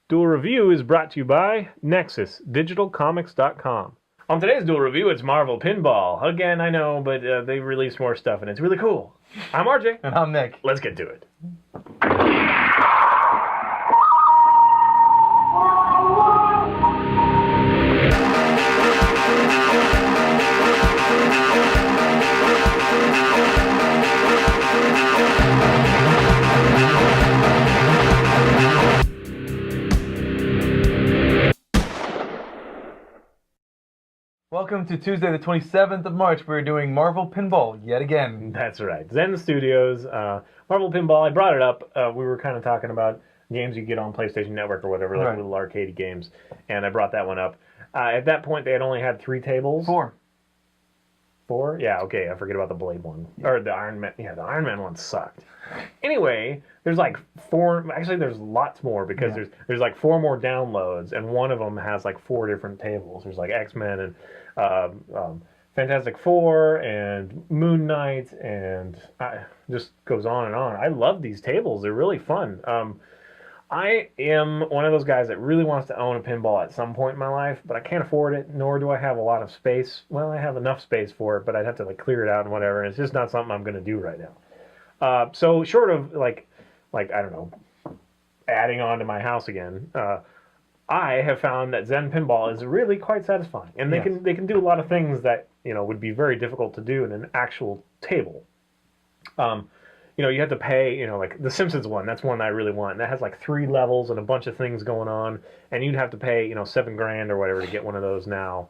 Duel Review is brought to you by NexusDigitalComics.com. On today's Duel Review, it's Marvel Pinball. Again, I know, but they released more stuff, and it's really cool. I'm RJ. And I'm Nick. Let's get to it. Welcome to Tuesday the 27th of March. We're doing Marvel Pinball yet again. That's right. Zen Studios, Marvel Pinball. I brought it up. We were kind of talking about games you get on PlayStation Network or whatever, like little arcade games, and I brought that one up. At that point, they had only had 3 tables. 4. 4? Yeah, okay. I forget about the Blade one. Or the Iron Man. Yeah, the Iron Man one sucked. Anyway, there's like 4. Actually, there's lots more because there's like 4 more downloads, and one of them has like 4 different tables. There's like X-Men and Fantastic Four and Moon Knight, and just goes on and on. I love these tables. They're really fun. I am one of those guys that really wants to own a pinball at some point in my life, but I can't afford it, nor do I have a lot of space. Well, I have enough space for it, but I'd have to like clear it out and whatever, and it's just not something I'm going to do right now. So short of like I don't know, adding on to my house again, I have found that Zen Pinball is really quite satisfying, and they can do a lot of things that would be very difficult to do in an actual table. You have to pay, like the Simpsons one. That's one I really want. And that has like 3 levels and a bunch of things going on, and you'd have to pay $7,000 or whatever to get one of those now.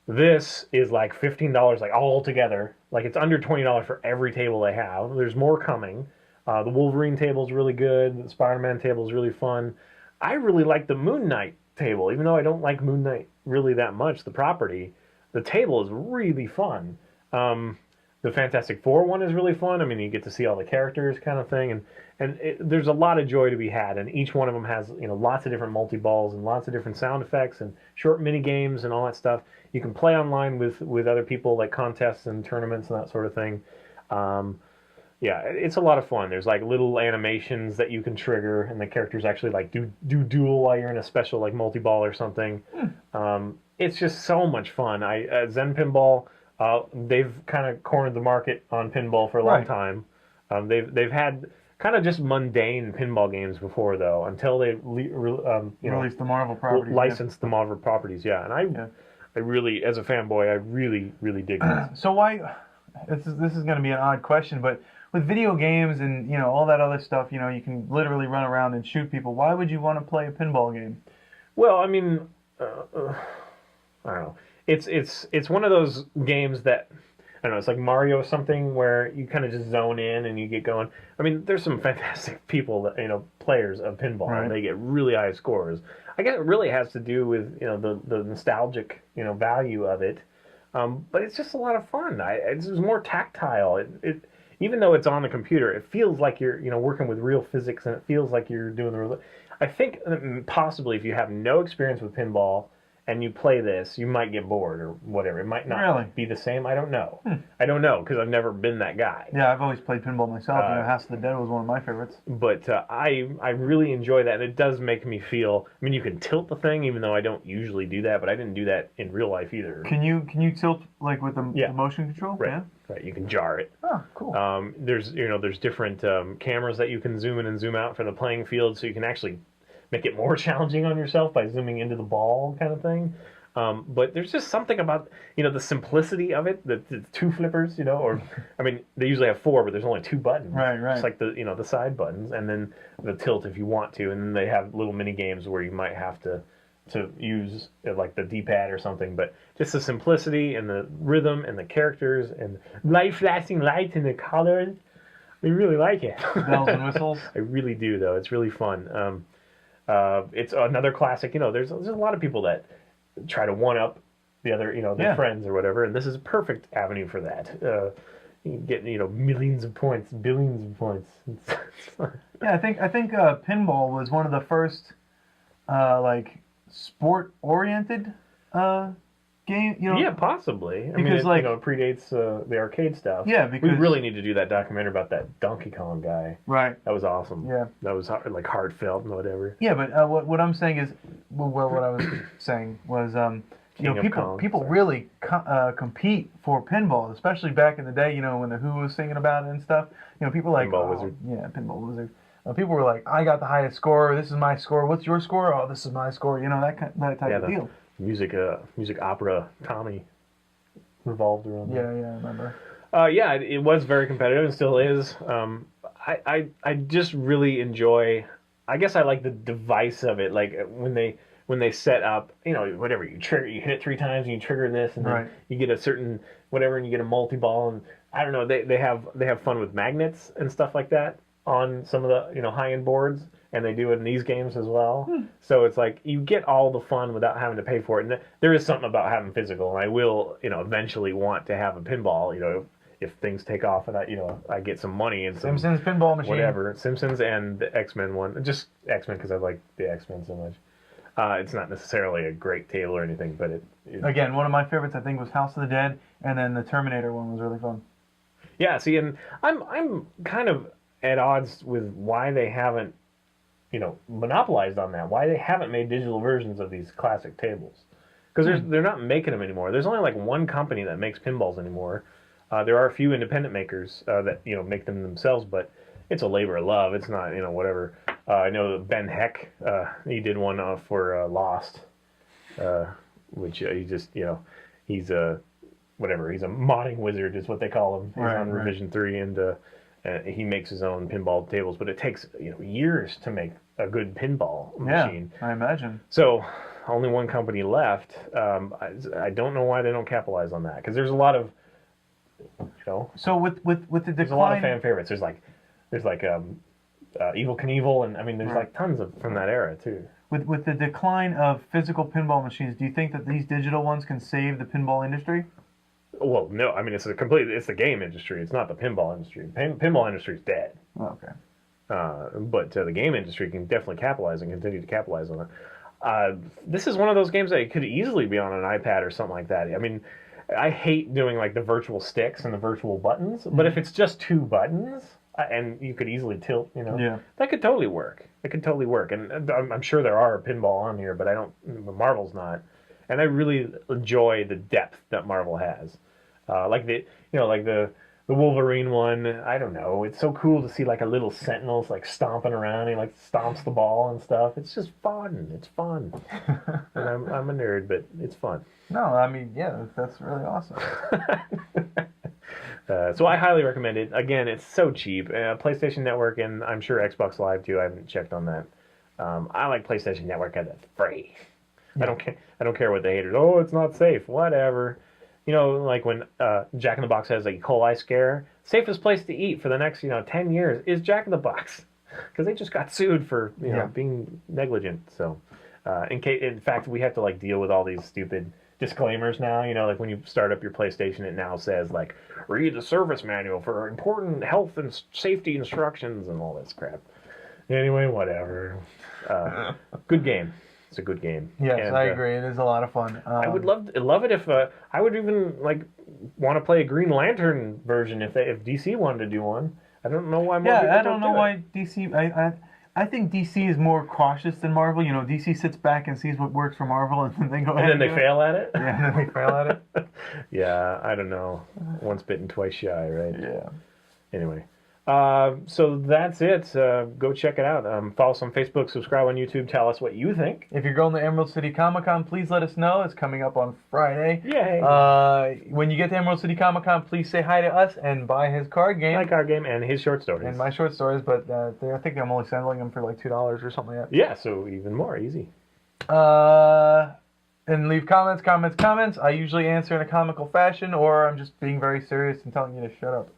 This is like $15, like all together. Like it's under $20 for every table they have. There's more coming. The Wolverine table is really good. The Spider-Man table is really fun. I really like the Moon Knight table, even though I don't like Moon Knight really that much. The property, the table is really fun. The Fantastic Four one is really fun. I mean, you get to see all the characters, kind of thing, and there's a lot of joy to be had. And each one of them has lots of different multi-balls and lots of different sound effects and short mini games and all that stuff. You can play online with other people, like contests and tournaments and that sort of thing. Yeah, it's a lot of fun. There's like little animations that you can trigger, and the characters actually like do duel while you're in a special like multi-ball or something. It's just so much fun. Zen Pinball. They've kind of cornered the market on pinball for a long time. They've had kind of just mundane pinball games before, though, until they released the Marvel properties, licensed the Marvel properties. Yeah, and I really, as a fanboy, I really dig this. So why? This is going to be an odd question, but with video games and all that other stuff, you can literally run around and shoot people. Why would you want to play a pinball game? Well, I mean, I don't know. It's one of those games that, I don't know, it's like Mario or something where you kind of just zone in and you get going. I mean, there's some fantastic people that, players of pinball, and they get really high scores. I guess it really has to do with, the nostalgic, value of it. But it's just a lot of fun. It's more tactile. It even though it's on the computer, it feels like you're, working with real physics, and it feels like you're doing the real. I think possibly if you have no experience with pinball and you play this, you might get bored or whatever. It might not be the same. I don't know. I don't know because I've never been that guy. Yeah, I've always played pinball myself. House of the Dead was one of my favorites. But I really enjoy that, and it does make me feel. I mean, you can tilt the thing, even though I don't usually do that. But I didn't do that in real life either. Can you tilt like with the motion control? Right. Yeah. Right. You can jar it. Oh, cool. There's different cameras that you can zoom in and zoom out for the playing field, so you can actually make it more challenging on yourself by zooming into the ball, kind of thing. But there's just something about the simplicity of it. The 2 flippers, or I mean, they usually have 4, but there's only 2 buttons. Right. It's like the side buttons, and then the tilt if you want to, and then they have little mini games where you might have to use like the D-pad or something. But just the simplicity and the rhythm and the characters and flashing lights and the colors, I really like it. Bells and whistles. I really do, though. It's really fun. It's another classic. There's a lot of people that try to one up the other, their friends or whatever, and this is a perfect avenue for that. You can get millions of points, billions of points. It's fun. Yeah, I think pinball was one of the first like sport oriented game? You know, Yeah, possibly. I mean, Because, it, like- it predates the arcade stuff. Yeah, we because- really need to do that documentary about that Donkey Kong guy. right. That was awesome. Yeah. That was like heartfelt and whatever. Yeah, but what I'm saying is, well, what I was saying was, you know, King of Kong, people sorry. really compete for pinball, especially back in the day. You know, when the Who was singing about it and stuff. You know, people like Pinball Wizard. Yeah, Pinball Wizard. People were like, I got the highest score. This is my score. What's your score? Oh, this is my score. You know, that type of deal. Music opera Tommy revolved around that. Yeah, I remember. Yeah, it was very competitive and still is. I just really enjoy. I guess I like the device of it. Like when they set up, you know, whatever you trigger, you hit it 3 times and you trigger this, and then Right. you get a certain whatever, and you get a multi-ball, and I don't know. They have fun with magnets and stuff like that on some of the high-end boards, and they do it in these games as well. So it's like you get all the fun without having to pay for it. And there is something about having physical, and I will eventually want to have a pinball. If things take off and I get some money and some Simpsons pinball machine. whatever, Simpsons and the X-Men one, just X-Men because I like the X-Men so much. It's not necessarily a great table or anything, but it Again, one of my favorites I think was House of the Dead, and then the Terminator one was really fun. yeah. See, and I'm kind of at odds with why they haven't monopolized on that. Why they haven't made digital versions of these classic tables? Because they're not making them anymore. There's only like one company that makes pinballs anymore. There are a few independent makers that make them themselves, but it's a labor of love. It's not whatever. I know that Ben Heck, he did one for Lost, which he just he's a whatever. He's a modding wizard is what they call him. He's on Revision 3, and he makes his own pinball tables, but it takes years to make a good pinball machine. Yeah, I imagine. So only one company left. I don't know why they don't capitalize on that, because there's a lot of So with the decline, there's a lot of fan favorites. There's like Evel Knievel, and I mean there's like tons of from that era too. with the decline of physical pinball machines, do you think that these digital ones can save the pinball industry? Well, no, I mean it's the game industry. It's not the pinball industry. Pinball industry is dead. Oh, okay. But the game industry can definitely capitalize and continue to capitalize on it. This is one of those games that could easily be on an iPad or something like that. I mean, I hate doing like the virtual sticks and the virtual buttons, but if it's just 2 buttons and you could easily tilt, that could totally work. It could totally work, and I'm sure there are pinball on here, but Marvel's not. And I really enjoy the depth that Marvel has, like the Wolverine one. I don't know. It's so cool to see like a little Sentinel's like stomping around. He like stomps the ball and stuff. It's just fun. It's fun. And I'm a nerd, but it's fun. No, I mean, yeah, that's really awesome. So I highly recommend it. Again, it's so cheap. PlayStation Network, and I'm sure Xbox Live too. I haven't checked on that. I like PlayStation Network because it's free. Yeah. I don't care what the haters. Oh, it's not safe. Whatever. Like when Jack in the Box has a E. coli scare, safest place to eat for the next 10 years is Jack in the Box, because they just got sued for being negligent. So, in fact, we have to like deal with all these stupid disclaimers now. Like when you start up your PlayStation, it now says like read the service manual for important health and safety instructions and all this crap. Anyway, whatever. Good game. It's a good game. Yes, and, I agree. It is a lot of fun. I would love it if I would even like want to play a Green Lantern version if DC wanted to do one. I don't know why. I don't know why DC. I think DC is more cautious than Marvel. DC sits back and sees what works for Marvel, and then they go ahead and then they fail at it. Yeah, and then they fail at it. Yeah, I don't know. Once bitten, twice shy, right? Yeah. Anyway. So that's it. Go check it out. Follow us on Facebook, subscribe on YouTube, tell us what you think. If you're going to Emerald City Comic Con, please let us know. It's coming up on Friday. Yay! When you get to Emerald City Comic Con, please say hi to us and buy his card game. My card game and his short stories. And my short stories, but I think I'm only selling them for like $2 or something like that. Yeah, so even more easy. And leave comments. I usually answer in a comical fashion, or I'm just being very serious and telling you to shut up.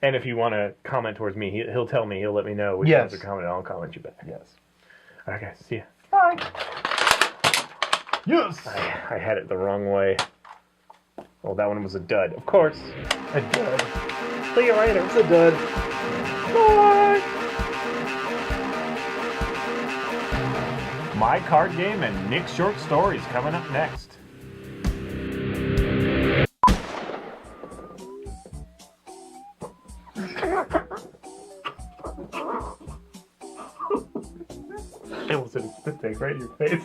And if you want to comment towards me, he'll tell me. He'll let me know which ones are commented. I'll comment you back. Yes. All right, guys. See ya. Bye. Yes. I had it the wrong way. Oh, that one was a dud. Of course. A dud. See you later. It's a dud. Bye. My card game and Nick's short stories coming up next. I almost did a spit take right in your face.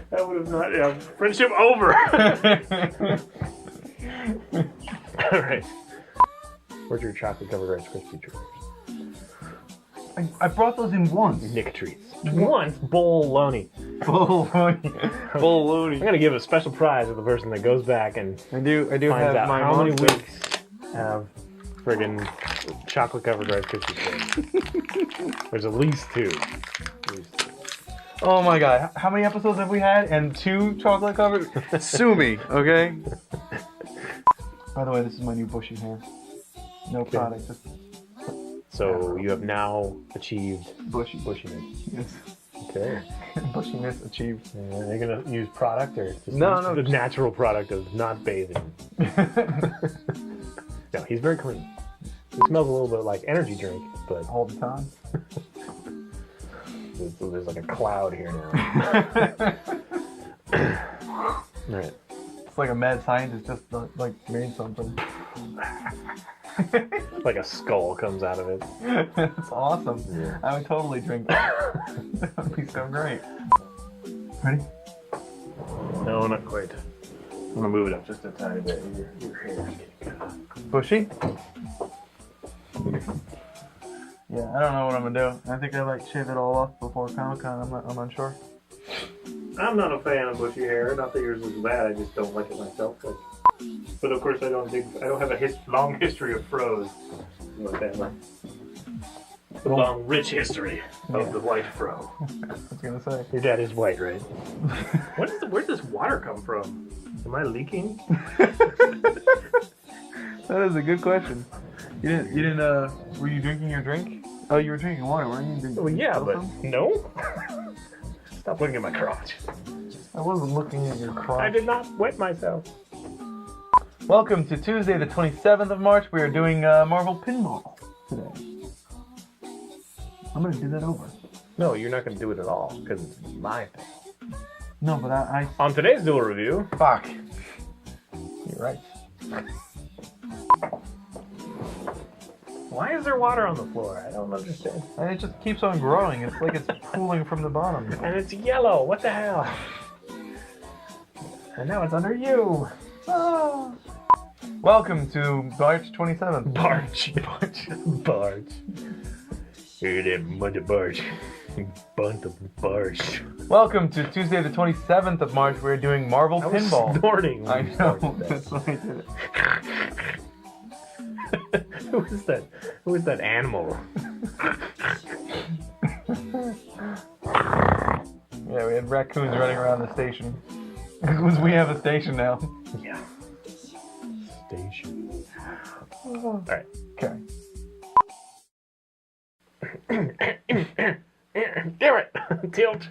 That would have not. Yeah, friendship over. All right. Where's your chocolate covered Rice Krispie treats? I brought those in once. Nick treats. Once, bologna. Bologna. I'm gonna give a special prize to the person that goes back and I do finds have out my how many monster. weeks have friggin' chocolate covered Rice Krispie treats. There's at least 2. Oh my god, how many episodes have we had? And 2 chocolate covered? Sue me, okay? By the way, this is my new bushy hair. No product, just So you have now achieved bushy. bushiness. Yes. Okay. Bushiness achieved. Are they gonna use product or just No, the natural product of not bathing? No, he's very clean. He smells a little bit like energy drink, but All the time. there's like a cloud here now. All right. It's like a mad scientist just like made something. Like a skull comes out of it. That's awesome. Yeah. I would totally drink that. That would be so great. Ready? No, not quite. I'm gonna move it up just a tiny bit. Your hair is getting kind Bushy? Yeah, I don't know what I'm gonna do. I think I like shave it all off before Comic-Con. I'm unsure. I'm not a fan of bushy hair. Not that yours is bad. I just don't like it myself. But of course, I don't have a long history of froze. Like that, like a long, rich history of the white fro. I was gonna say. Your dad is white, right? Where'd this water come from? Am I leaking? That is a good question. You didn't, were you drinking your drink? Oh, you were drinking water, weren't you? Well, yeah, but some? no. Stop looking at my crotch. I wasn't looking at your crotch. I did not wet myself. Welcome to Tuesday, the 27th of March. We are doing Marvel Pinball today. I'm gonna do that over. No, you're not going to do it at all because it's my thing. No, but I On today's Duel review, fuck. You're right. why is there water on the floor? I don't understand. And it just keeps on growing. It's like it's pooling from the bottom. And it's yellow. What the hell? And now it's under you. Ah. Welcome to March 27th. Barge. Barge. Hear that mother barge. Bunt of barge. Welcome to Tuesday, the 27th of March. We're doing Marvel I was Pinball. snorting when I you know. started that. That's why I did it. Who is that? Who is that animal? Yeah, we had raccoons running around the station. Because we have a station now. Yeah. Station. All right. Okay. Damn it! Tilt.